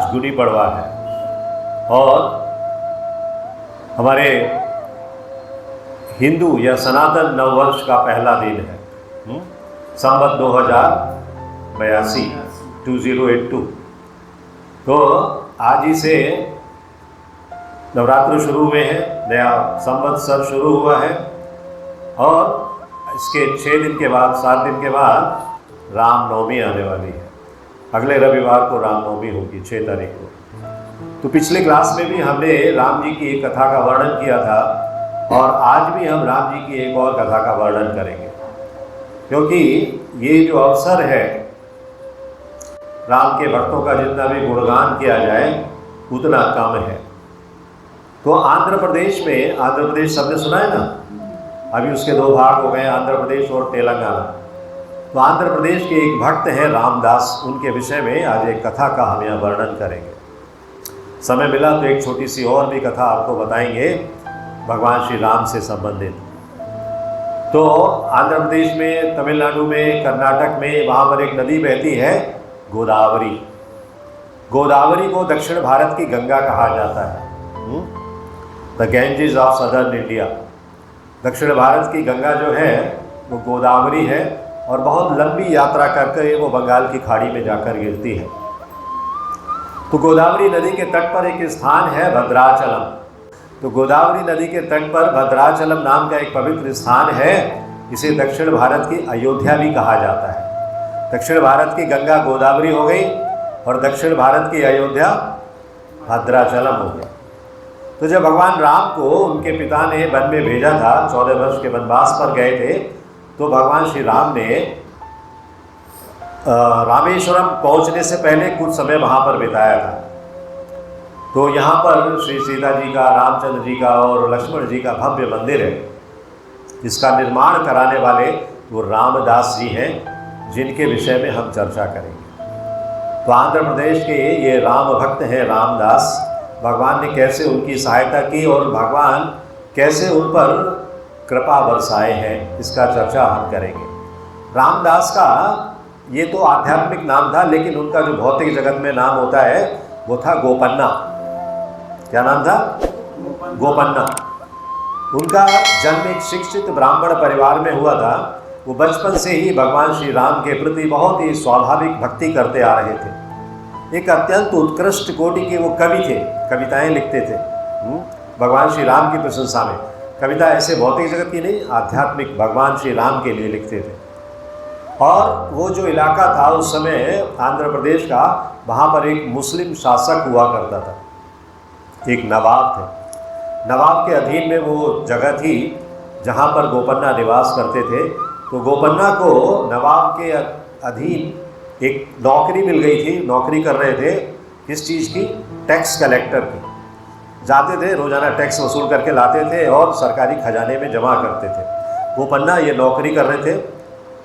गुड़ी पड़वा है और हमारे हिंदू या सनातन नववर्ष का पहला दिन है। संवत 2082 2082। तो आज ही से नवरात्र शुरू हुए हैं, नया संवत्सर शुरू हुआ है और इसके 6 दिन के बाद 7 दिन के बाद रामनवमी आने वाली है। अगले रविवार को रामनवमी होगी 6 तारीख को। तो पिछले क्लास में भी हमने राम जी की एक कथा का वर्णन किया था और आज भी हम राम जी की एक और कथा का वर्णन करेंगे, क्योंकि ये जो अवसर है राम के भक्तों का जितना भी गुणगान किया जाए उतना कम है। तो आंध्र प्रदेश में, आंध्र प्रदेश सबने सुना है ना, अभी उसके 2 भाग हो गए, आंध्र प्रदेश और तेलंगाना। तो आंध्र प्रदेश के एक भक्त हैं रामदास, उनके विषय में आज एक कथा का हम यहाँ वर्णन करेंगे। समय मिला तो एक छोटी सी और भी कथा आपको बताएंगे भगवान श्री राम से संबंधित। तो आंध्र प्रदेश में, तमिलनाडु में, कर्नाटक में, वहाँ पर एक नदी बहती है गोदावरी। गोदावरी को दक्षिण भारत की गंगा कहा जाता है, the Ganges of southern India. दक्षिण भारत की गंगा जो है वो गोदावरी है और बहुत लंबी यात्रा करके वो बंगाल की खाड़ी में जाकर गिरती है। तो गोदावरी नदी के तट पर एक स्थान है भद्राचलम। तो गोदावरी नदी के तट पर भद्राचलम नाम का एक पवित्र स्थान है। इसे दक्षिण भारत की अयोध्या भी कहा जाता है। दक्षिण भारत की गंगा गोदावरी हो गई और दक्षिण भारत की अयोध्या भद्राचलम हो गई। तो जब भगवान राम को उनके पिता ने वन में भेजा था, 14 वर्ष के वनवास पर गए थे, तो भगवान श्री राम ने रामेश्वरम पहुंचने से पहले कुछ समय वहाँ पर बिताया था। तो यहाँ पर श्री सीता जी का, रामचंद्र जी का और लक्ष्मण जी का भव्य मंदिर है, जिसका निर्माण कराने वाले वो रामदास जी हैं, जिनके विषय में हम चर्चा करेंगे। तो आंध्र प्रदेश के ये राम भक्त हैं रामदास। भगवान ने कैसे उनकी सहायता की और भगवान कैसे उन पर कृपा बरसाए हैं, इसका चर्चा हम करेंगे। रामदास का ये तो आध्यात्मिक नाम था, लेकिन उनका जो भौतिक जगत में नाम होता है वो था गोपन्ना। क्या नाम था? गोपन्ना। उनका जन्म एक शिक्षित ब्राह्मण परिवार में हुआ था। वो बचपन से ही भगवान श्री राम के प्रति बहुत ही स्वाभाविक भक्ति करते आ रहे थे। एक अत्यंत उत्कृष्ट कोटि के वो कवि थे, कविताएं लिखते थे भगवान श्री राम की प्रशंसा में। कविता ऐसे भौतिक जगत की नहीं, आध्यात्मिक भगवान श्री राम के लिए लिखते थे। और वो जो इलाका था उस समय आंध्र प्रदेश का, वहाँ पर एक मुस्लिम शासक हुआ करता था, एक नवाब थे। नवाब के अधीन में वो जगह थी जहाँ पर गोपन्ना निवास करते थे। तो गोपन्ना को नवाब के अधीन एक नौकरी मिल गई थी। नौकरी कर रहे थे किस चीज़ की? टैक्स कलेक्टर की। जाते थे, रोज़ाना टैक्स वसूल करके लाते थे और सरकारी खजाने में जमा करते थे। गोपन्ना ये नौकरी कर रहे थे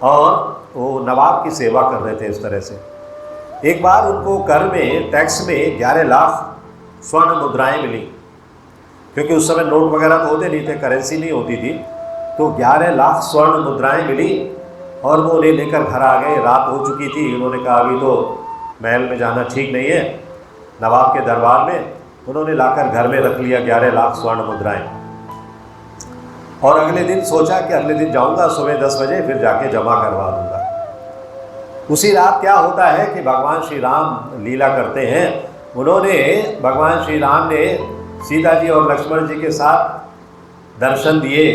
और वो नवाब की सेवा कर रहे थे इस तरह से। एक बार उनको कर में, टैक्स में 11 लाख स्वर्ण मुद्राएं मिली, क्योंकि उस समय नोट वगैरह तो होते नहीं थे, करेंसी नहीं होती थी। तो 11 लाख स्वर्ण मुद्राएं मिली और वो उन्हें लेकर घर आ गए। रात हो चुकी थी। उन्होंने कहा अभी तो महल में जाना ठीक नहीं है, नवाब के दरबार में। उन्होंने लाकर घर में रख लिया 11 लाख स्वर्ण मुद्राएं। और अगले दिन सोचा कि अगले दिन जाऊंगा सुबह 10 बजे, फिर जाके जमा करवा दूंगा। उसी रात क्या होता है कि भगवान श्री राम लीला करते हैं। उन्होंने, भगवान श्री राम ने सीता जी और लक्ष्मण जी के साथ दर्शन दिए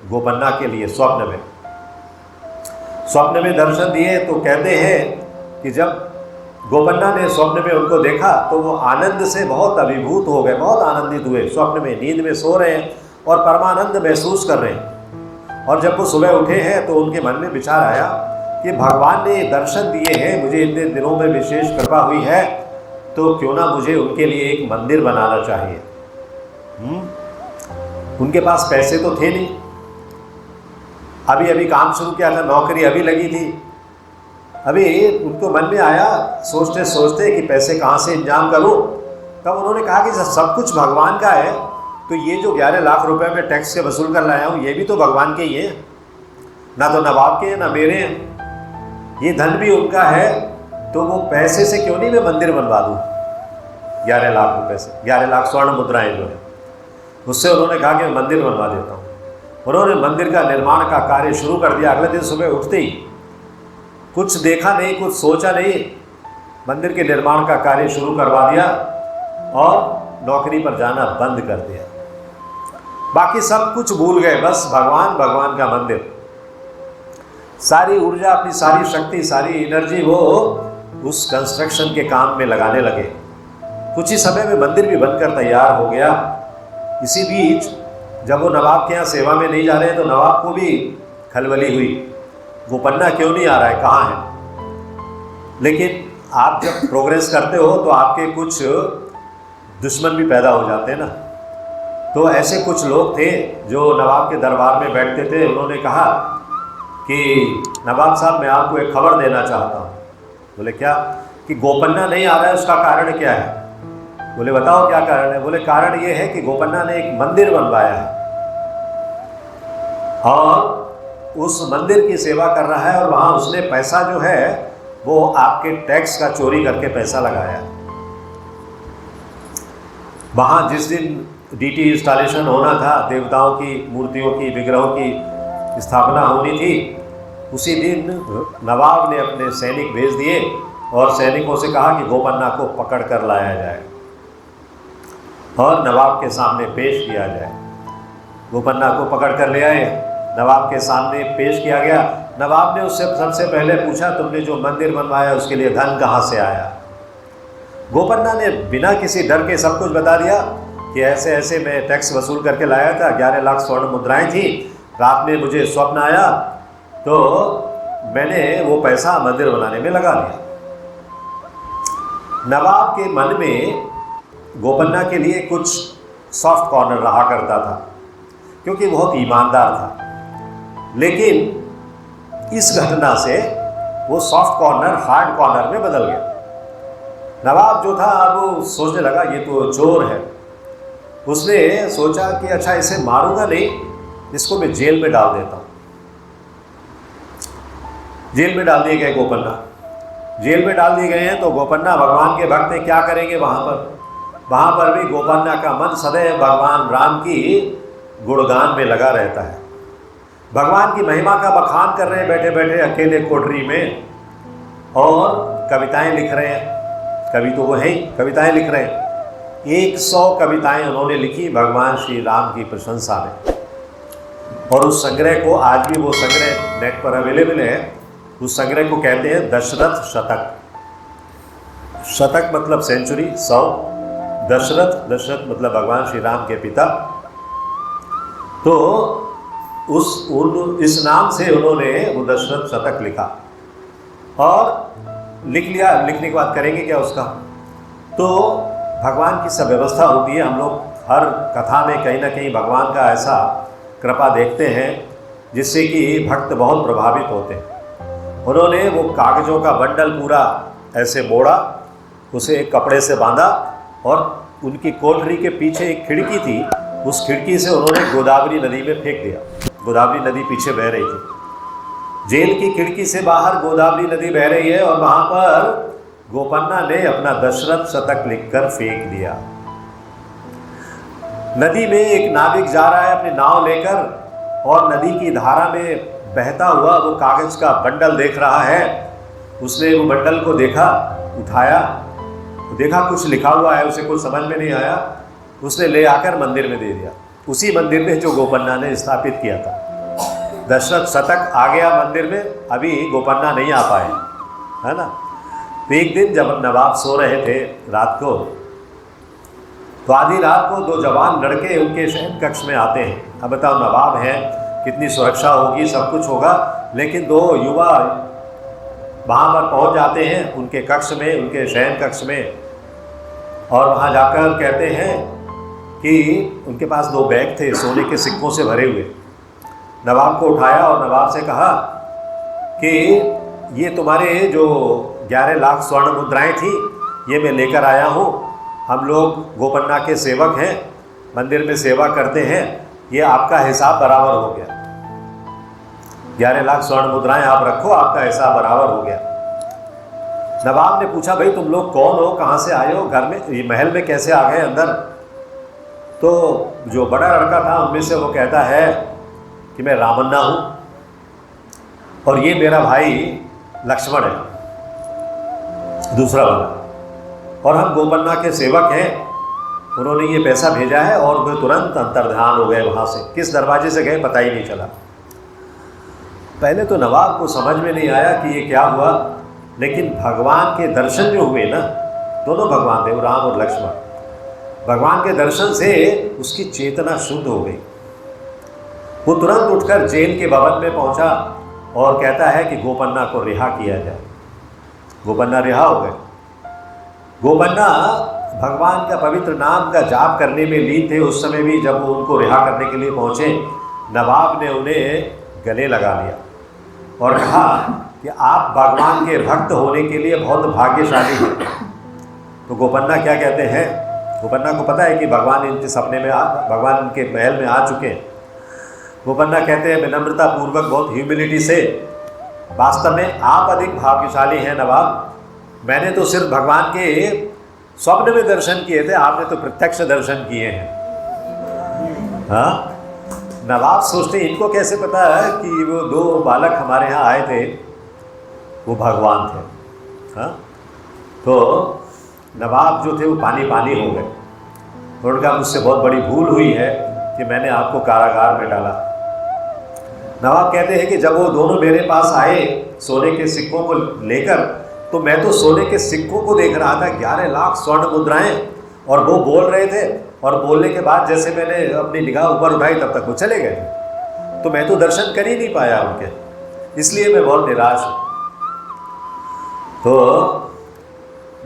गोपन्ना के लिए स्वप्न में। स्वप्न में दर्शन दिए तो कहते हैं कि जब गोपन्ना ने स्वप्न में उनको देखा तो वो आनंद से बहुत अभिभूत हो गए, बहुत आनंदित हुए। स्वप्न में, नींद में सो रहे हैं और परमानंद महसूस कर रहे हैं। और जब वो सुबह उठे हैं तो उनके मन में विचार आया कि भगवान ने दर्शन दिए हैं, मुझे इतने दिनों में विशेष कृपा हुई है, तो क्यों ना मुझे उनके लिए एक मंदिर बनाना चाहिए। उनके पास पैसे तो थे नहीं, अभी अभी काम शुरू किया था, नौकरी अभी लगी थी। अभी उनको मन में आया सोचते सोचते कि पैसे कहाँ से इंतजाम करूँ। तब उन्होंने कहा कि सब कुछ भगवान का है, तो ये जो 11 लाख रुपए में टैक्स के वसूल कर लाया हूँ, ये भी तो भगवान के ही हैं, ना तो नवाब के हैं ना मेरे हैं। ये धन भी उनका है, तो वो पैसे से क्यों नहीं मैं मंदिर बनवा दूँ। 11 लाख रुपए से, 11 लाख स्वर्ण मुद्राएं जो है, उससे उन्होंने कहा कि मैं मंदिर बनवा देता हूँ। उन्होंने मंदिर का निर्माण का कार्य शुरू कर दिया। अगले दिन सुबह उठते ही कुछ देखा नहीं, कुछ सोचा नहीं, मंदिर के निर्माण का कार्य शुरू करवा दिया और नौकरी पर जाना बंद कर दिया। बाकी सब कुछ भूल गए, बस भगवान, भगवान का मंदिर। सारी ऊर्जा, अपनी सारी शक्ति, सारी एनर्जी वो उस कंस्ट्रक्शन के काम में लगाने लगे। कुछ ही समय में मंदिर भी बनकर तैयार हो गया। इसी बीच जब वो नवाब के यहाँ सेवा में नहीं जा रहे तो नवाब को भी खलबली हुई, गोपन्ना क्यों नहीं आ रहा है, कहाँ है। लेकिन आप जब प्रोग्रेस करते हो तो आपके कुछ दुश्मन भी पैदा हो जाते हैं ना। तो ऐसे कुछ लोग थे जो नवाब के दरबार में बैठते थे। उन्होंने कहा कि नवाब साहब, मैं आपको एक खबर देना चाहता हूँ। बोले क्या? कि गोपन्ना नहीं आ रहा है, उसका कारण क्या है? बोले बताओ क्या कारण है। बोले कारण ये है कि गोपन्ना ने एक मंदिर बनवाया है और उस मंदिर की सेवा कर रहा है और वहाँ उसने पैसा जो है वो आपके टैक्स का चोरी करके पैसा लगाया। वहाँ जिस दिन डीटी इंस्टॉलेशन होना था, देवताओं की मूर्तियों की, विग्रहों की स्थापना होनी थी, उसी दिन नवाब ने अपने सैनिक भेज दिए और सैनिकों से कहा कि गोपन्ना को पकड़ कर लाया जाए और नवाब के सामने पेश किया जाए। गोपन्ना को पकड़ कर ले आए, नवाब के सामने पेश किया गया। नवाब ने उससे सबसे पहले पूछा, तुमने जो मंदिर बनवाया उसके लिए धन कहाँ से आया? गोपन्ना ने बिना किसी डर के सब कुछ बता दिया कि ऐसे ऐसे मैं टैक्स वसूल करके लाया था, 11 लाख स्वर्ण मुद्राएं थी, रात में मुझे स्वप्न आया तो मैंने वो पैसा मंदिर बनाने में लगा दिया। नवाब के मन में गोपन्ना के लिए कुछ सॉफ्ट कॉर्नर रहा करता था क्योंकि बहुत ईमानदार था, लेकिन इस घटना से वो सॉफ्ट कॉर्नर हार्ड कॉर्नर में बदल गया। नवाब जो था अब सोचने लगा ये तो चोर है। उसने सोचा कि अच्छा इसे मारूंगा नहीं, इसको मैं जेल में डाल देता हूँ। जेल में डाल दिए गए गोपन्ना। जेल में डाल दिए गए हैं तो गोपन्ना, भगवान के भक्त हैं, क्या करेंगे वहाँ पर? वहाँ पर भी गोपन्ना का मन सदैव भगवान राम की गुणगान में लगा रहता है। भगवान की महिमा का बखान कर रहे हैं बैठे बैठे अकेले कोठरी में, और कविताएं लिख रहे हैं। कवि तो वो है ही, कविताएं लिख रहे हैं। 100 कविताएं उन्होंने लिखी भगवान श्री राम की प्रशंसा में, और उस संग्रह को आज भी वो संग्रह नेट पर अवेलेबल है। उस संग्रह को कहते हैं दशरथ शतक। शतक मतलब सेंचुरी, 100। दशरथ, दशरथ मतलब भगवान श्री राम के पिता। तो इस नाम से उन्होंने वो दशरथ शतक लिखा और लिख लिया। लिखने के बाद करेंगे क्या उसका? तो भगवान की सब व्यवस्था होती है। हम लोग हर कथा में कहीं ना कहीं भगवान का ऐसा कृपा देखते हैं जिससे कि भक्त बहुत प्रभावित होते हैं। उन्होंने वो कागज़ों का बंडल पूरा ऐसे मोड़ा, उसे एक कपड़े से बांधा और उनकी कोठरी के पीछे एक खिड़की थी, उस खिड़की से उन्होंने गोदावरी नदी में फेंक दिया। गोदावरी नदी पीछे बह रही थी। जेल की खिड़की से बाहर गोदावरी नदी बह रही है और वहाँ पर गोपन्ना ने अपना दशरथ शतक लिखकर फेंक दिया। नदी में एक नाविक जा रहा है अपनी नाव लेकर और नदी की धारा में बहता हुआ वो कागज का बंडल देख रहा है। उसने वो बंडल को देखा, उठाया, देखा कुछ लिखा हुआ है, उसे कुछ समझ में नहीं आया। उसने ले आकर मंदिर में दे दिया, उसी मंदिर में जो गोपन्ना ने स्थापित किया था। दशरथ शतक आ गया मंदिर में, अभी गोपन्ना नहीं आ पाए, है ना। तो एक दिन जब नवाब सो रहे थे रात को, तो आधी रात को 2 जवान लड़के उनके शयन कक्ष में आते हैं। अब बताओ, नवाब हैं, कितनी सुरक्षा होगी, सब कुछ होगा, लेकिन 2 युवा वहाँ पर पहुँच जाते हैं उनके कक्ष में, उनके शयन कक्ष में, और वहाँ जाकर कहते हैं कि उनके पास 2 बैग थे सोने के सिक्कों से भरे हुए। नवाब को उठाया और नवाब से कहा कि ये तुम्हारे जो 11 लाख स्वर्ण मुद्राएं थी, ये मैं लेकर आया हूँ। हम लोग गोपन्ना के सेवक हैं, मंदिर में सेवा करते हैं, ये आपका हिसाब बराबर हो गया। 11 लाख स्वर्ण मुद्राएं आप रखो, आपका हिसाब बराबर हो गया। नवाब ने पूछा, भाई तुम लोग कौन हो, कहाँ से आए हो, घर में ये महल में कैसे आ गए अंदर? तो जो बड़ा लड़का था उनमें से वो कहता है कि मैं रामन्ना हूँ और ये मेरा भाई लक्ष्मण है, दूसरा वाला, और हम गोपन्ना के सेवक हैं। उन्होंने ये पैसा भेजा है। और वे तुरंत अंतर्ध्यान हो गए वहाँ से। किस दरवाजे से गए पता ही नहीं चला। पहले तो नवाब को समझ में नहीं आया कि ये क्या हुआ, लेकिन भगवान के दर्शन जो हुए ना, दोनों भगवान थे, राम और लक्ष्मण, भगवान के दर्शन से उसकी चेतना शुद्ध हो गई। वो तुरंत उठकर जेल के भवन में पहुंचा और कहता है कि गोपन्ना को रिहा किया जाए। गोपन्ना रिहा हो गए। गोपन्ना भगवान का पवित्र नाम का जाप करने में लीन थे। उस समय भी जब वो उनको रिहा करने के लिए पहुंचे, नवाब ने उन्हें गले लगा लिया और कहा कि आप भगवान के भक्त होने के लिए बहुत भाग्यशाली हैं। तो गोपन्ना क्या कहते हैं? गोपन्ना को पता है कि भगवान इनके सपने में भगवान इनके महल में आ चुके हैं। गोपन्ना कहते हैं विनम्रता पूर्वक, बहुत ह्यूमिलिटी से, वास्तव में आप अधिक भाग्यशाली हैं नवाब। मैंने तो सिर्फ भगवान के स्वप्न में दर्शन किए थे, आपने तो प्रत्यक्ष दर्शन किए हैं। हाँ, नवाब सोचते इनको कैसे पता है कि वो दो बालक हमारे यहाँ आए थे वो भगवान थे। हाँ, तो नवाब जो थे वो पानी पानी हो गए। उनका मुझसे बहुत बड़ी भूल हुई है कि मैंने आपको कारागार में डाला। नवाब कहते हैं कि जब वो दोनों मेरे पास आए सोने के सिक्कों को लेकर, तो मैं तो सोने के सिक्कों को देख रहा था, 11 लाख स्वर्ण मुद्राएं, और वो बोल रहे थे। और बोलने के बाद जैसे मैंने अपनी निगाह ऊपर उठाई तब तक वो चले गए। तो मैं तो दर्शन कर ही नहीं पाया उनके, इसलिए मैं बहुत निराश हूँ। तो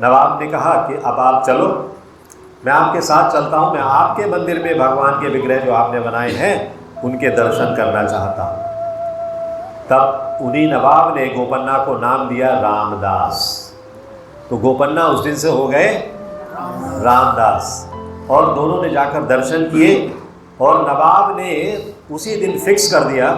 नवाब ने कहा कि अब आप चलो, मैं आपके साथ चलता हूँ। मैं आपके मंदिर में भगवान के विग्रह जो आपने बनाए हैं उनके दर्शन करना चाहता हूँ। तब उन्हीं नवाब ने गोपन्ना को नाम दिया रामदास। तो गोपन्ना उस दिन से हो गए रामदास। और दोनों ने जाकर दर्शन किए और नवाब ने उसी दिन फिक्स कर दिया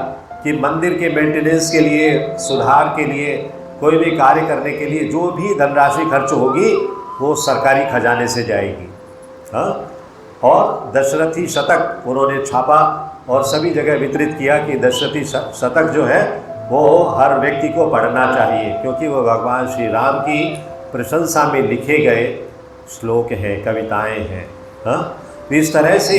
कि मंदिर के मेंटेनेंस के लिए, सुधार के लिए, कोई भी कार्य करने के लिए जो भी धनराशि खर्च होगी वो सरकारी खजाने से जाएगी। हाँ, और दशरथी शतक उन्होंने छापा और सभी जगह वितरित किया कि दशरथी शतक जो है वो हर व्यक्ति को पढ़ना चाहिए, क्योंकि वो भगवान श्री राम की प्रशंसा में लिखे गए श्लोक हैं, कविताएं हैं। हाँ, तो इस तरह से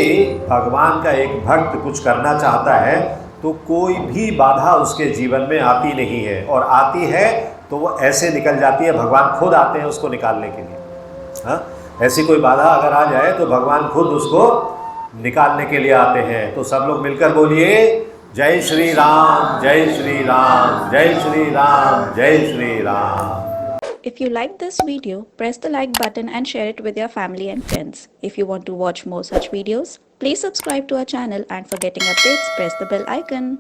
भगवान का एक भक्त कुछ करना चाहता है तो कोई भी बाधा उसके जीवन में आती नहीं है, और आती है तो वो ऐसे निकल जाती है, भगवान खुद आते हैं उसको निकालने के लिए। हाँ, ऐसी कोई बाधा अगर आ जाए तो भगवान खुद उसको निकालने के लिए आते हैं। तो सब लोग मिलकर बोलिए, जय श्री राम, जय श्री राम, जय श्री राम, जय Shri Ram. If you like this video, press the like button and share it with your family and friends. If you want to watch more such videos, please subscribe to our channel, and for getting updates, press the bell icon.